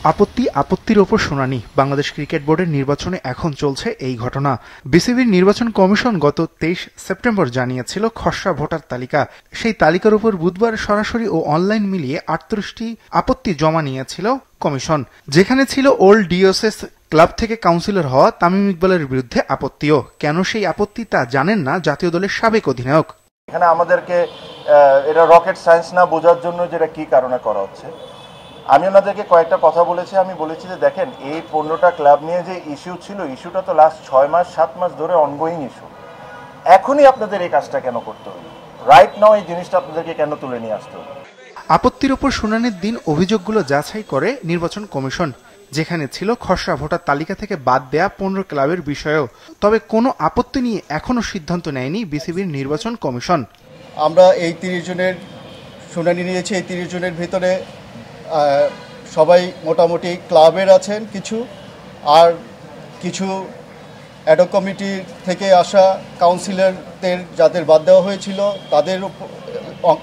আপত্তির ওপর শুনানি। বাংলাদেশ ক্রিকেট বোর্ডের নির্বাচনে এখন চলছে এই ঘটনা। বিসিবির নির্বাচন কমিশন গত 23 সেপ্টেম্বর জানিয়েছিল খসড়া ভোটার তালিকা। সেই তালিকার উপর বুধবার সরাসরি ও অনলাইন মিলিয়ে 38টি আপত্তি জমা নিয়েছিল কমিশন, যেখানে ছিল ওল্ড ডিওসেস ক্লাব থেকে কাউন্সিলর হওয়া তামিম ইকবালের বিরুদ্ধে আপত্তিও। কেন সেই আপত্তি তা জানেন না জাতীয় দলের সাবেক অধিনায়ক। এখানে আমাদেরকে এটা রকেট সায়েন্স না বোঝার জন্য যেটা কি কারণে করা হচ্ছে। আমি ওনাদেরকে কয়েকটা কথা বলেছি। আমি বলেছি যে দেখেন, এই 15টা ক্লাব নিয়ে যে ইস্যু ছিল, ইস্যুটা তো লাস্ট 6 মাস 7 মাস ধরে অনগোয়িং ইস্যু। এখনই আপনাদের এই কাজটা কেন করতে হবে? রাইট নাও এই জিনিসটা আপনাদেরকে কেন তুলে নিয়ে আসতে হবে? আপত্তির ওপর শুনানির দিন অভিযোগগুলো যাচাই করে নির্বাচন কমিশন, যেখানে ছিল খসড়া ভোটার তালিকা থেকে বাদ দেয়া 15 ক্লাবের বিষয়েও। তবে কোনো আপত্তি নিয়ে এখনো সিদ্ধান্ত নেয়নি বিসিবির নির্বাচন কমিশন। আমরা এই 30 জনের শুনানি নিয়েছি। এই 30 জনের ভিতরে সবাই মোটামুটি ক্লাবের আছেন কিছু, আর কিছু অ্যাডহক কমিটি থেকে আসা কাউন্সিলরদের যাদের বাদ দেওয়া হয়েছিল তাদের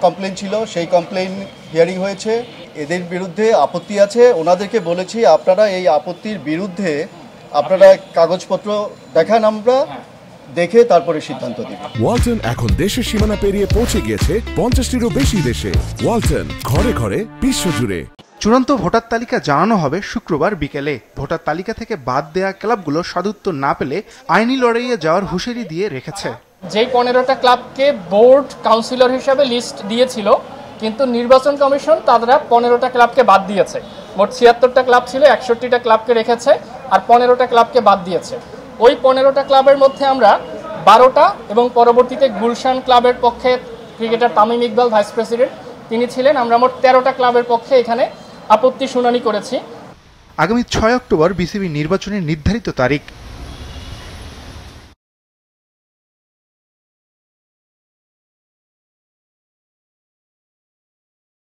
কমপ্লেন ছিল, সেই কমপ্লেন হিয়ারিং হয়েছে। এদের বিরুদ্ধে আপত্তি আছে। ওনাদেরকে বলেছি আপনারা এই আপত্তির বিরুদ্ধে আপনারা কাগজপত্র দেখান, আমরা দেখে তারপরে সিদ্ধান্ত দিব। ওয়ালটন এখন দেশের সীমানা পেরিয়ে পৌঁছে গিয়েছে 50টিরও বেশি দেশে। ওয়ালটন, ঘরে ঘরে বিশ্বজুড়ে। চূড়ান্ত ভোটার তালিকা জানানো হবে শুক্রবার বিকেলে। ভোটার তালিকা থেকে বাদ দেয়া ক্লাবগুলো সদুত্তর না পেলে আইনি লড়াইয়ে যাওয়ার হুঁশিয়ারি দিয়ে রেখেছে। যেই 15টা ক্লাবকে বোর্ড কাউন্সিলর হিসেবে লিস্ট দিয়েছিল, কিন্তু নির্বাচন কমিশন তারা 15টা ক্লাবকে বাদ দিয়েছে। মোট 76টা ক্লাব ছিল, 61টা ক্লাবকে রেখেছে আর 15টা ক্লাবকে বাদ দিয়েছে। ওই 15টা ক্লাবের মধ্যে আমরা 12টা এবং পরবর্তীতে গুলশান ক্লাবের পক্ষে cricketer Tamim Iqbal vice president তিনি ছিলেন, আমরা মোট 13টা ক্লাবের পক্ষে এখানে আপত্তি শুনানি করেছি। আগামী 6 অক্টোবর বিসিবি নির্বাচনের নির্ধারিত তারিখ।